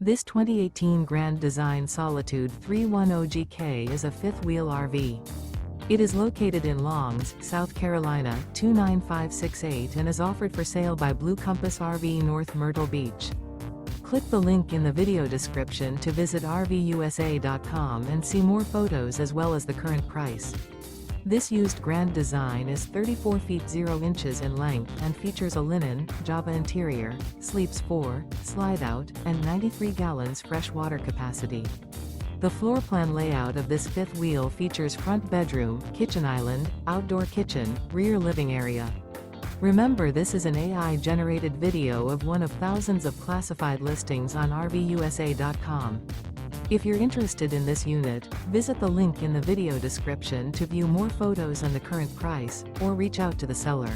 This 2018 Grand Design Solitude 310GK is a fifth-wheel RV. It is located in Longs, South Carolina, 29568 and is offered for sale by Blue Compass RV North Myrtle Beach. Click the link in the video description to visit RVUSA.com and see more photos as well as the current price. This used Grand Design is 34 feet 0 inches in length and features a linen, Java interior, sleeps 4, slide-out, and 93 gallons fresh water capacity. The floor plan layout of this fifth wheel features front bedroom, kitchen island, outdoor kitchen, rear living area. Remember, this is an AI-generated video of one of thousands of classified listings on RVUSA.com. If you're interested in this unit, visit the link in the video description to view more photos and the current price, or reach out to the seller.